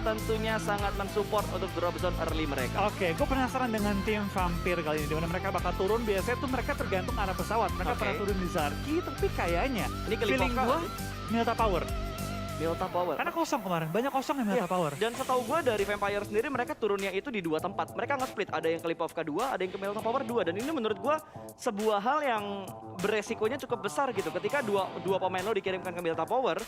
tentunya sangat mensupport untuk drop zone early mereka. Oke, gue penasaran dengan tim Vampir kali ini. Dimana mereka bakal turun, biasanya tuh mereka tergantung arah pesawat. Mereka pernah turun di Zarki, tapi kayaknya Ini feeling Kalipoka gue Milta Power. Milta Power. Karena kosong kemarin, banyak kosong yang Milta Power. Dan setahu gue dari Vampire sendiri mereka turunnya itu di 2 tempat. Mereka nge-split, ada yang ke Lipovka 2, ada yang ke Milta Power 2. Dan ini menurut gue sebuah hal yang beresikonya cukup besar gitu. Ketika dua pemain lo dikirimkan ke Milta Power,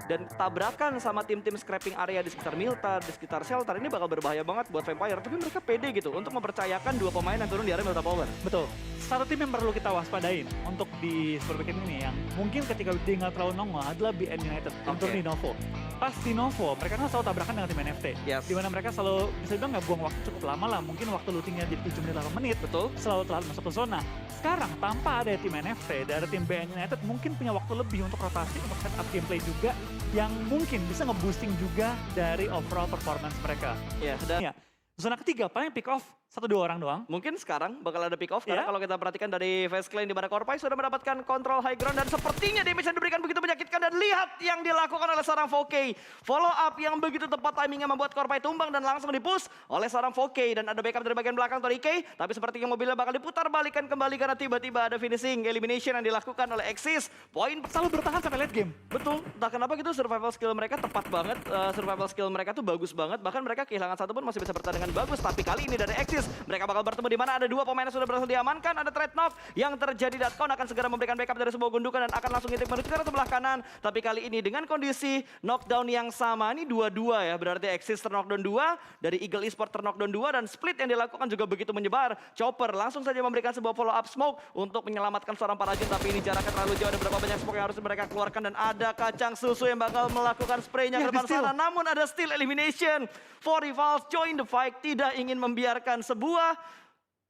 dan tabrakan sama tim-tim scrapping area di sekitar Milta, di sekitar Shelter, ini bakal berbahaya banget buat Vampire. Tapi mereka pede gitu untuk mempercayakan 2 pemain yang turun di area Milta Power. Betul. Satu tim yang perlu kita waspadain untuk di Super Weekend ini yang mungkin ketika dia nggak terlalu nongol adalah BN United untuk di Novo. Pas di Novo, mereka kan selalu tabrakan dengan tim NFT. Yes. Dimana mereka selalu bisa bilang nggak buang waktu cukup lama lah. Mungkin waktu lootingnya di 7 menit 8 menit. Betul. Selalu telat masuk ke zona. Sekarang tanpa ada tim NFT dari tim BN United mungkin punya waktu lebih untuk rotasi, untuk setup gameplay juga yang mungkin bisa nge-boosting juga dari overall performance mereka. Iya, dan Zona ketiga paling pick off 1-2 orang doang. mungkin sekarang bakal ada pick off karena kalau kita perhatikan dari Face Clan di mana Corpai sudah mendapatkan kontrol high ground dan sepertinya damage yang diberikan begitu menyakitkan dan lihat yang dilakukan oleh seorang 4K. Follow up yang begitu tepat timingnya membuat Corpai tumbang dan langsung dipush oleh seorang 4K dan ada backup dari bagian belakang Tori K, tapi sepertinya mobilnya bakal diputar balikan kembali karena tiba-tiba ada finishing elimination yang dilakukan oleh Exis. Poin Selalu bertahan sampai late game. betul, entah kenapa gitu survival skill mereka tepat banget, survival skill mereka tuh bagus banget, bahkan mereka kehilangan satu pun masih bisa bertahan dengan bagus, tapi kali ini dari Exis mereka bakal bertemu di mana ada 2 pemain yang sudah berhasil diamankan, ada trade knock yang terjadi. Datcon akan segera memberikan backup dari sebuah gundukan dan akan langsung intip menuju ke arah sebelah kanan, tapi kali ini dengan kondisi knockdown yang sama, ini 2-2 ya, berarti Exis terknockdown 2, dari Eagle Esport terknockdown 2 dan split yang dilakukan juga begitu menyebar. Chopper langsung saja memberikan sebuah follow up smoke untuk menyelamatkan seorang Parajin, tapi ini jaraknya terlalu jauh, ada berapa banyak smoke yang harus mereka keluarkan dan ada kacang susu yang bakal melakukan spraynya ke depan sana, namun ada still elimination. 4 Rivals join the fight, tidak ingin membiarkan sebuah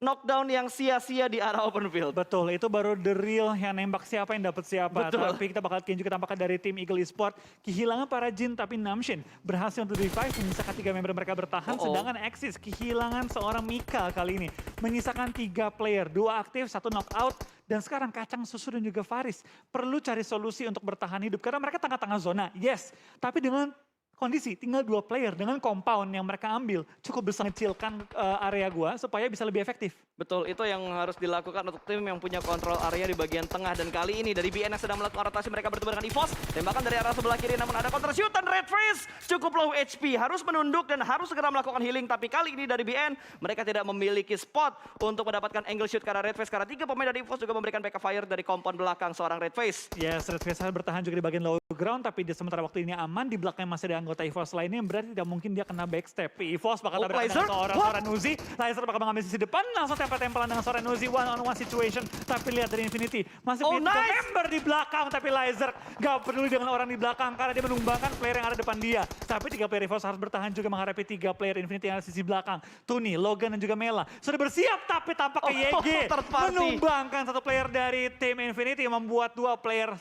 knockdown yang sia-sia di arah open field. Betul, itu baru the real yang nembak siapa yang dapat siapa. Betul. Tapi kita bakal lihat juga tampaknya dari tim Eagle Esport. Kehilangan para Jin tapi Namshin berhasil untuk revive, menyisakan 3 member mereka bertahan. Sedangkan Exis kehilangan seorang Mika kali ini. Menyisakan 3 player, 2 aktif, 1 knockout. Dan sekarang Kacang Susu dan juga Faris perlu cari solusi untuk bertahan hidup. Karena mereka tengah-tengah zona, yes. Tapi dengan kondisi tinggal 2 player dengan compound yang mereka ambil cukup bisa ngecilkan area gua supaya bisa lebih efektif. Betul, itu yang harus dilakukan untuk tim yang punya kontrol area di bagian tengah. Dan kali ini dari BN yang sedang melakukan rotasi, mereka bertemu dengan EVOS. Tembakan dari arah sebelah kiri namun ada counter shoot dan Red Face cukup low HP. Harus menunduk dan harus segera melakukan healing. Tapi kali ini dari BN mereka tidak memiliki spot untuk mendapatkan angle shoot karena Red Face. Karena 3 pemain dari EVOS juga memberikan backup fire dari compound belakang seorang Red Face. Yes, Red Face bertahan juga di bagian low ground. Tapi di sementara waktu ini aman. Di belakangnya masih ada anggota EVOS lainnya yang berarti tidak mungkin dia kena backstep. EVOS bakal tabrakan dengan seorang Uzi. Laser bakal mengambil sisi depan. Langsung tempel-tempelan dengan seorang Uzi, one on one situation. Tapi lihat dari Infinity, masih punya member di belakang. Tapi Laser gak peduli dengan orang di belakang karena dia menumbangkan player yang ada depan dia. Tapi 3 player EVOS harus bertahan juga menghadapi 3 player Infinity yang ada di sisi belakang. Tuni, Logan dan juga Mela sudah bersiap, tapi tampaknya YG menumbangkan 1 player dari tim Infinity yang membuat 2 player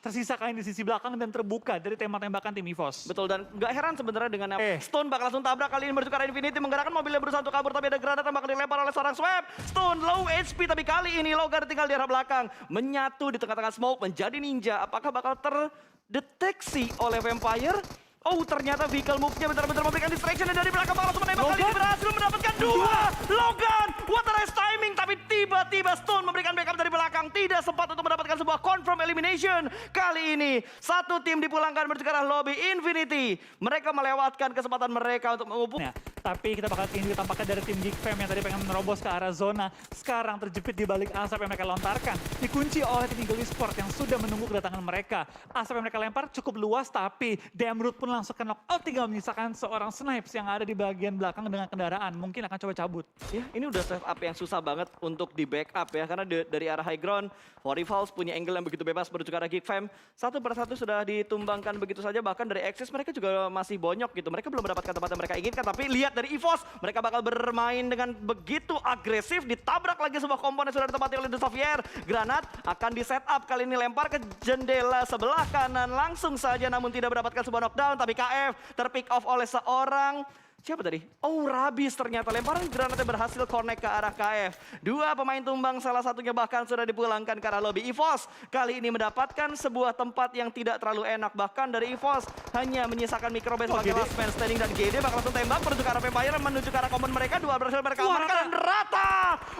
tersisa kali di sisi belakang dan terbuka dari tembak-tembakan tim EVOS. Betul, dan gak heran sebenarnya dengan Stone bakal langsung tabrak kali ini menuju ke arah Infinity, menggerakkan mobilnya berusaha untuk kabur, tapi ada granat yang bakal dilempar oleh seorang Swap. Stone low HP, tapi kali ini Logan tinggal di arah belakang, menyatu di tengah-tengah smoke menjadi ninja. Apakah bakal terdeteksi oleh Vampire? Oh, ternyata vehicle move-nya bentar-bentar memberikan distraction dan dari belakang bakal langsung menembak. Kali ini berhasil mendapatkan 2. Logan, what a nice timing, tapi tiba-tiba Stone memberikan backup dari belakang. Tidak sempat untuk mendapatkan sebuah confirm elimination. Kali ini 1 tim dipulangkan menuju ke arah lobby Infinity. Mereka melewatkan kesempatan mereka untuk mengupung. Tapi kita bakal tinggi tampaknya dari tim Geek Fam yang tadi pengen menerobos ke arah zona. Sekarang terjepit di balik asap yang mereka lontarkan. Dikunci oleh tim Eagle Esport yang sudah menunggu kedatangan mereka. Asap yang mereka lempar cukup luas, tapi Damroot pun langsung ke knockout, tinggal menyisakan seorang Snipes yang ada di bagian belakang dengan kendaraan. Mungkin akan coba cabut. Ya, ini udah setup yang susah banget untuk di backup ya. Karena dari arah high ground, 4 Rivals punya angle yang begitu bebas menuju ke arah Geek Fam. Satu persatu sudah ditumbangkan begitu saja. Bahkan dari Exis mereka juga masih bonyok gitu. Mereka belum mendapatkan tempat yang mereka inginkan. Tapi lihat dari EVOS, mereka bakal bermain dengan begitu agresif. Ditabrak lagi sebuah komponen sudah ditempati oleh The Xavier. Granat akan di setup, kali ini lempar ke jendela sebelah kanan. Langsung saja namun tidak mendapatkan sebuah knockdown. Tapi KF terpick off oleh seorang Siapa tadi? Oh, Rabis ternyata. Lemparan granatnya berhasil connect ke arah KF. Dua pemain tumbang, salah satunya bahkan sudah dipulangkan ke arah lobby. EVOS kali ini mendapatkan sebuah tempat yang tidak terlalu enak. Bahkan dari EVOS hanya menyisakan microbase sebagai last man standing. Dan GD bakal langsung tembak menuju ke arah Vampire, menuju ke arah common mereka. Dua berhasil mereka amankan dan rata.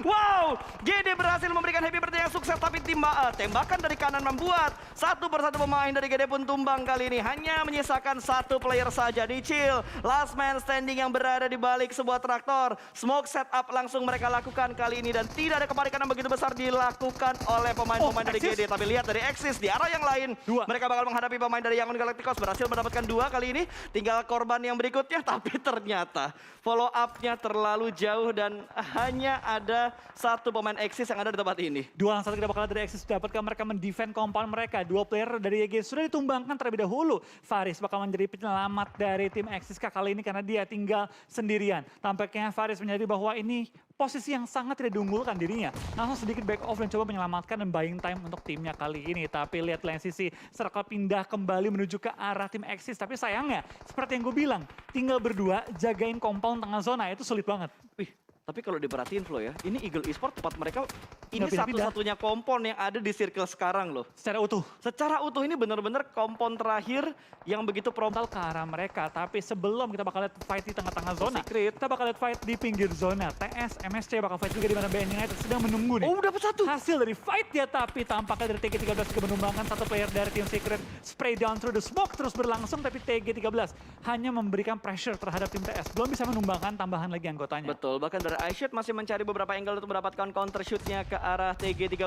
Wow, GD berhasil memberikan happy birthday yang sukses. Tapi tembakan dari kanan membuat satu persatu pemain dari GD pun tumbang kali ini. Hanya menyisakan satu player saja di Chill. Last man standing yang berada di balik sebuah traktor. Smoke setup langsung mereka lakukan kali ini dan tidak ada kepanikan yang begitu besar dilakukan oleh pemain-pemain dari GD. Tapi lihat dari Axis di arah yang lain, mereka bakal menghadapi pemain dari Yangon Galacticos. Berhasil mendapatkan dua kali ini. Tinggal korban yang berikutnya, tapi ternyata follow up-nya terlalu jauh dan hanya ada satu pemain Axis yang ada di tempat ini. 2-1 kita bakal dari Axis dapatkah mereka mendefend compound mereka. Dua player dari YG sudah ditumbangkan terlebih dahulu. Faris bakal menjadi penyelamat dari tim Axis kali ini karena dia tinggal sendirian. Tampaknya Faris menyadari bahwa ini posisi yang sangat tidak diunggulkan dirinya. Langsung sedikit back off dan coba menyelamatkan dan buying time untuk timnya kali ini. Tapi lihat lain sisi, Circle pindah kembali menuju ke arah tim Axis. Tapi sayangnya, seperti yang gue bilang, tinggal berdua jagain compound tengah zona, itu sulit banget. Wih, tapi kalau diperhatiin Flo ya, ini Eagle Esport tempat mereka ini Nggak pindah-pindah. satu-satunya kompon yang ada di circle sekarang loh. Secara utuh. Secara utuh ini benar-benar kompon terakhir yang begitu Frontal ke arah mereka, tapi sebelum kita bakal lihat fight di tengah-tengah zona, Secret. kita bakal lihat fight di pinggir zona. TS, MSC bakal fight juga di mana BN United sedang menunggu nih. Oh, dapat satu. Hasil dari fight dia, tapi tampaknya dari TG13 juga menumbangkan satu player dari tim Secret. Spray down through the smoke terus berlangsung, tapi TG13 hanya memberikan pressure terhadap tim TS. Belum bisa menumbangkan tambahan lagi anggotanya. Betul, bahkan dari iShoot masih mencari beberapa angle untuk mendapatkan counter shoot-nya ke arah TG13.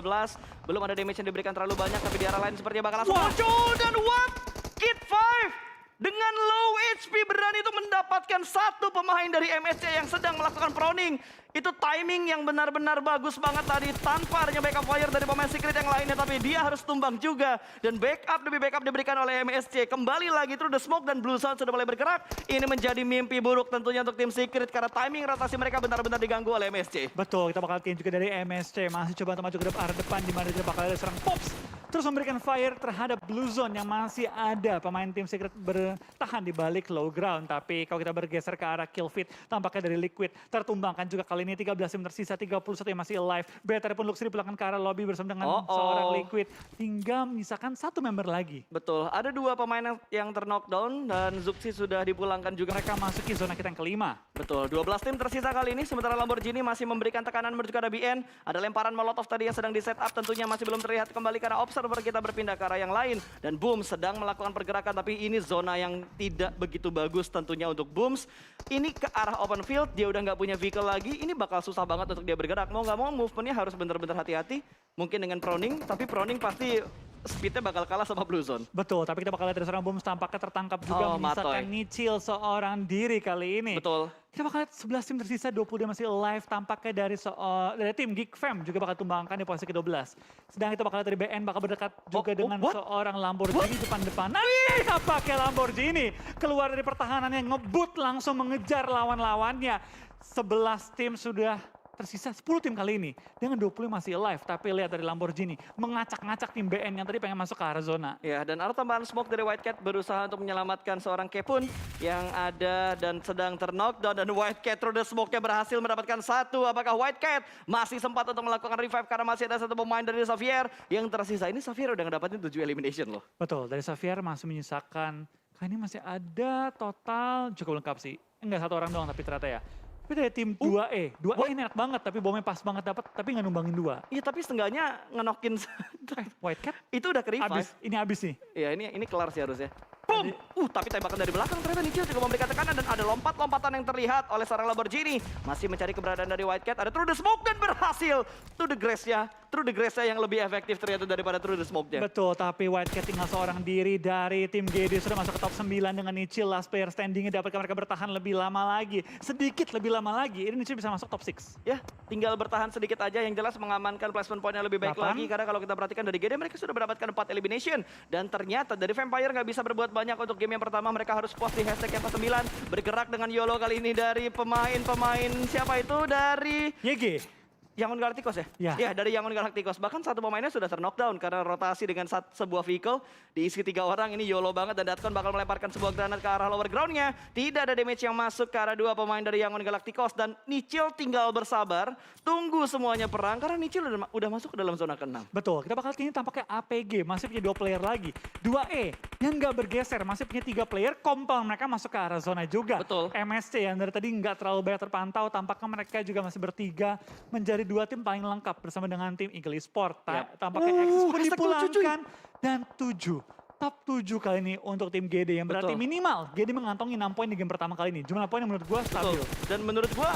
Belum ada damage yang diberikan terlalu banyak, tapi di arah lain sepertinya bakal langsung muncul. Dan what? Kid 5 dengan low HP berani itu mendapatkan satu pemain dari MSC yang sedang melakukan proning. Itu timing yang benar-benar bagus banget tadi tanpa adanya backup fire dari pemain Secret yang lainnya. Tapi dia harus tumbang juga. Dan backup demi backup diberikan oleh MSC. Kembali lagi through the smoke dan Blue Zone sudah mulai bergerak. Ini menjadi mimpi buruk tentunya untuk tim Secret. Karena timing rotasi mereka benar-benar diganggu oleh MSC. Betul, kita bakal lihat juga dari MSC. Masih coba untuk maju ke arah depan di mana dia bakal ada serang Pops. Terus memberikan fire terhadap Blue Zone yang masih ada. Pemain tim Secret bertahan di balik low ground. Tapi kalau kita bergeser ke arah kill feed, tampaknya dari Liquid tertumbangkan juga kali ini 13 tim tersisa, 31 yang masih alive. Better pun Luxury belakang ke arah lobby bersama dengan seorang Liquid. Tinggal menyisakan satu member lagi. Betul, ada dua pemain yang ter-knockdown dan Zuxi sudah dipulangkan juga. Mereka masuki zona kita yang kelima. Betul, 12 tim tersisa kali ini. Sementara Lamborghini masih memberikan tekanan menuju ke arah BN. Ada lemparan molotov tadi yang sedang di set up. Tentunya masih belum terlihat kembali karena observer kita berpindah ke arah yang lain. Dan Booms sedang melakukan pergerakan. Tapi ini zona yang tidak begitu bagus tentunya untuk Booms. Ini ke arah open field, dia udah nggak punya vehicle lagi. Ini bakal susah banget untuk dia bergerak. Mau nggak mau movementnya harus bener-bener hati-hati. Mungkin dengan proning, tapi proning pasti speednya bakal kalah sama Blue Zone. Betul, tapi kita bakal lihat dari seorang Booms tampaknya tertangkap juga menyisakan Nichil seorang diri kali ini. Betul. Kita bakal lihat 11 tim tersisa, 20 masih live. Tampaknya dari tim Geek Fam juga bakal tumbangkan di posisi ke-12. Sedang kita bakal lihat dari BN bakal berdekat juga dengan seorang Lamborghini depan-depan. Nah, tampaknya Lamborghini keluar dari pertahanannya, ngebut langsung mengejar lawan-lawannya. 11 tim sudah tersisa 10 tim kali ini dengan 20 masih alive, tapi lihat dari Lamborghini mengacak-ngacak tim BN yang tadi pengen masuk ke arah zona. Ya, dan ada tambahan smoke dari White Cat berusaha untuk menyelamatkan seorang Kepun yang ada dan sedang ter-knockdown, dan White Cat through the smoke-nya berhasil mendapatkan satu. Apakah White Cat masih sempat untuk melakukan revive karena masih ada satu pemain dari Xavier yang tersisa. Ini Xavier udah ngedapatin 7 elimination loh. Betul, dari Xavier masih menyisakan, kali ini masih ada total cukup lengkap sih. Enggak satu orang doang tapi ternyata ya. Tapi dari tim 2E, 2E ini enak banget tapi bomnya pas banget dapat, tapi nggak numbangin 2. Iya, tapi setengahnya ngenokin White Cat itu udah ke revive. ini habis nih. Iya, ini kelar sih harusnya. Boom! Tapi tembakan dari belakang ternyata Nichil juga memberikan tekanan dan ada lompat-lompatan yang terlihat oleh seorang Lamborghini. Masih mencari keberadaan dari White Cat, ada through the smoke dan berhasil. Through the grass-nya yang lebih efektif ternyata daripada through the smoke-nya. Betul, tapi White Cat tinggal seorang diri dari tim GD sudah masuk ke top 9 dengan Nichil. Last player standingnya dapatkah mereka bertahan lebih lama lagi. Sedikit lebih lama lagi, ini Nichil bisa masuk top 6. Ya, tinggal bertahan sedikit aja, yang jelas mengamankan placement point-nya lebih baik lagi. Karena kalau kita perhatikan dari GD mereka sudah mendapatkan 4 elimination. Dan ternyata dari Vampire nggak bisa berbuat banyak untuk game yang pertama. Mereka harus puas di hashtag yang ke-9. Bergerak dengan YOLO kali ini dari pemain-pemain siapa itu? Dari YG. Yangon Galacticos ya? Ya. Ya, dari Yangon Galacticos. Bahkan satu pemainnya sudah terknockdown karena rotasi dengan sebuah vehicle diisi 3 orang. Ini YOLO banget dan Datkon bakal melemparkan sebuah granat ke arah lower groundnya. Tidak ada damage yang masuk ke arah 2 pemain dari Yangon Galacticos. Dan Nichil tinggal bersabar, tunggu semuanya perang karena Nichil udah masuk ke dalam zona ke-6. Betul, kita bakal ini tampaknya APG, masih punya 2 player lagi. 2E yang nggak bergeser, masih punya 3 player, compound mereka masuk ke arah zona juga. Betul. MSC yang dari tadi nggak terlalu banyak terpantau, tampaknya mereka juga masih bertiga menjadi 2 tim paling lengkap bersama dengan tim Eagle Esport. Tampaknya Exis pun dipulangkan dan 7. Top 7 kali ini untuk tim GD yang berarti minimal GD mengantongi 6 poin di game pertama kali ini. Jumlah poin yang menurut gue stabil. Dan menurut gue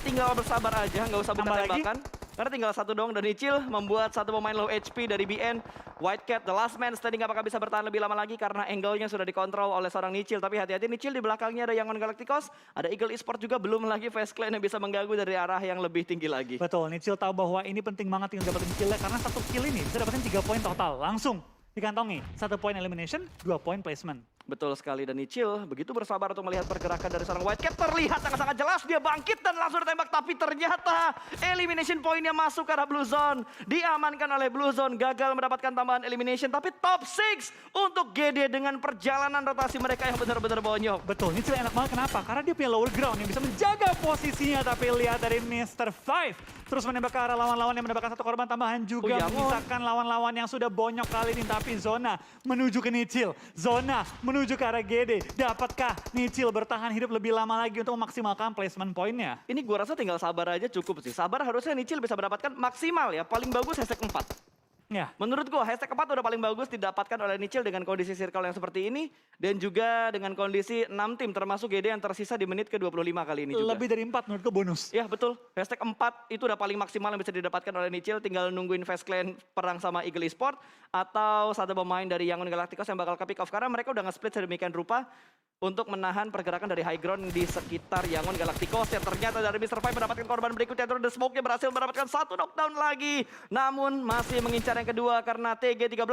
tinggal bersabar aja, nggak usah buka tembakan. Karena tinggal 1 dong dan Nichil membuat 1 pemain low HP dari BN. White Cat, the last man standing apakah bisa bertahan lebih lama lagi karena angle-nya sudah dikontrol oleh seorang Nichil. Tapi hati-hati Nichil di belakangnya ada Yangon Galacticos, ada Eagle Esport juga, belum lagi Face Clan yang bisa mengganggu dari arah yang lebih tinggi lagi. Betul, Nichil tahu bahwa ini penting banget untuk dapetin kill karena 1 kill ini bisa dapetin 3 poin total langsung dikantongi. 1 poin elimination, 2 poin placement. Betul sekali, dan Nichil begitu bersabar untuk melihat pergerakan dari seorang White Cat. Terlihat sangat-sangat jelas dia bangkit dan langsung ditembak. Tapi ternyata elimination pointnya masuk ke arah Blue Zone. Diamankan oleh Blue Zone, gagal mendapatkan tambahan elimination. Tapi top 6 untuk GD dengan perjalanan rotasi mereka yang benar-benar bonyok. Betul, Nichil enak banget kenapa? Karena dia punya lower ground yang bisa menjaga posisinya. Tapi lihat dari Mr. Five terus menembak ke arah lawan-lawan yang mendapatkan 1 korban tambahan juga. Menyisakan lawan-lawan yang sudah bonyok kali ini. Tapi zona menuju ke Nichil. Zona menuju ke arah GD. Dapatkah Nichil bertahan hidup lebih lama lagi untuk memaksimalkan placement poinnya? Ini gua rasa tinggal sabar aja cukup sih. Sabar, harusnya Nichil bisa mendapatkan maksimal ya. Paling bagus hashtag 4. Ya. Menurut gua hashtag 4 udah paling bagus didapatkan oleh Nichil dengan kondisi circle yang seperti ini. Dan juga dengan kondisi 6 tim termasuk GD yang tersisa di menit ke-25 kali ini juga. Lebih dari 4 menurut gue bonus. Ya betul, hashtag 4 itu udah paling maksimal yang bisa didapatkan oleh Nichil. Tinggal nungguin Face Clan perang sama Eagle Esport. Atau 1 pemain dari Yangon Galacticos yang bakal ke pick off. Karena mereka udah nge-split sedemikian rupa untuk menahan pergerakan dari high ground di sekitar Yangon Galacticos. Yang ternyata dari Mr. Five mendapatkan korban berikutnya. Terus The Smoke-nya berhasil mendapatkan 1 knockdown lagi. Namun masih mengincar yang kedua karena TG13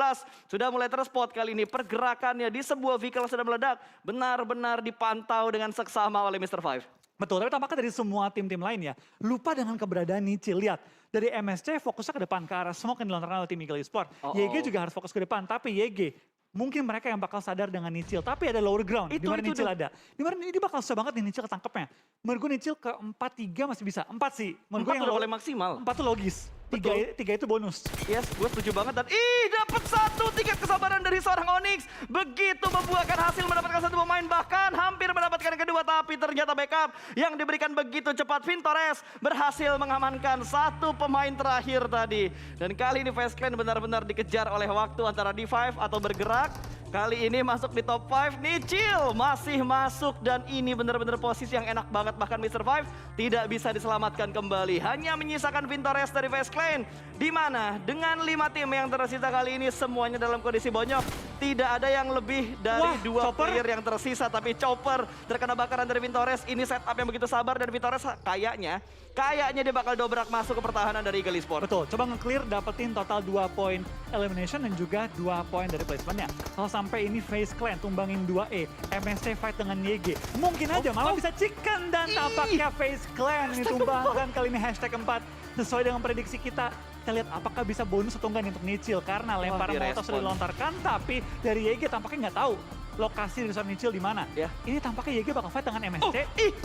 sudah mulai terspot kali ini. Pergerakannya di sebuah vehicle sudah meledak. Benar-benar dipantau dengan seksama oleh Mr. Five. Betul, tapi tampaknya dari semua tim-tim lain ya, lupa dengan keberadaan Nichil. Lihat, dari MSC fokusnya ke depan, ke arah smoke yang dilontarkan oleh tim Eagle Esport. YG juga harus fokus ke depan, tapi YG mungkin mereka yang bakal sadar dengan Nichil. Tapi ada lower ground, di mana Nichil ada. Di mana ini bakal susah banget nih Nichil ketangkepnya. Menurut gue Nichil ke 4-3 masih bisa. 4 sih. Menurut gue yang udah paling maksimal. 4 tuh logis. 3 itu bonus. Yes, gue setuju banget. Dan dapat 1 tingkat kesabaran dari seorang Onyx. Begitu membuahkan hasil mendapatkan 1 pemain. Bahkan hampir mendapatkan yang kedua. Tapi ternyata backup yang diberikan begitu cepat. Vintores berhasil mengamankan 1 pemain terakhir tadi. Dan kali ini Face Clan benar-benar dikejar oleh waktu antara D5 atau bergerak. Kali ini masuk di top 5, Nichil masih masuk dan ini benar-benar posisi yang enak banget. Bahkan Mr. Five tidak bisa diselamatkan kembali. Hanya menyisakan Vintores dari Face Clan. Di mana dengan 5 tim yang tersisa kali ini semuanya dalam kondisi bonyok. Tidak ada yang lebih dari 2 player yang tersisa. Tapi Chopper terkena bakaran dari Vintores. Ini setup yang begitu sabar dan Vintores kayaknya dia bakal dobrak masuk ke pertahanan dari Eagle Esport. Betul, coba nge-clear dapetin total 2 poin elimination dan juga 2 poin dari placementnya. Kalau sampai ini Face Clan tumbangin 2E, MSC fight dengan YG, mungkin aja malah bisa chicken dan tampaknya Face Clan ini tumbangkan kali ini hashtag 4. Sesuai dengan prediksi kita lihat apakah bisa bonus atau enggak nih untuk Nichil. Karena lemparan molotov sudah dilontarkan, tapi dari YG tampaknya nggak tahu lokasi dari seorang Nichil di mana. Ini tampaknya YG bakal fight dengan MSC.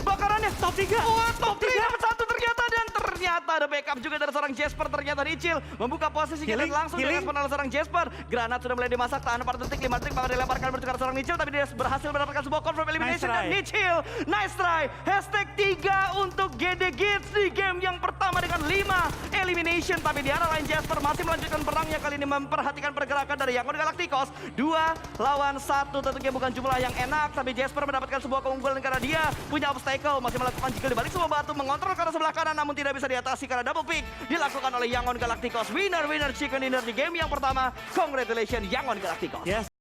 Bakarannya top 3. Top 3 dapat 1 ternyata, dan ternyata ada backup juga dari seorang Jasper. Ternyata Nichil membuka posisinya dan langsung direspon oleh seorang Jasper. Granat sudah mulai dimasak, tahan 4 detik, 5 detik bakal dilemparkan menuju ke seorang Nichil, tapi dia berhasil mendapatkan sebuah confirm elimination dan Nichil. Nice try. Hashtag 3 untuk GD Gits di game yang pertama dengan 5 elimination. Tapi di arah lain Jasper masih melanjutkan perangnya, kali ini memperhatikan pergerakan dari Yangon Galacticos. 2 lawan 1 tentunya bukan jumlah yang enak, tapi Jasper mendapatkan sebuah keunggulan karena dia punya obstacle. Masih melakukan jiggle di balik sebuah batu, mengontrol ke arah sebelah kanan, namun tidak bisa diatasi karena double pick dilakukan oleh Yangon Galacticos. Winner chicken dinner di game yang pertama. Congratulations Yangon Galacticos. Yes.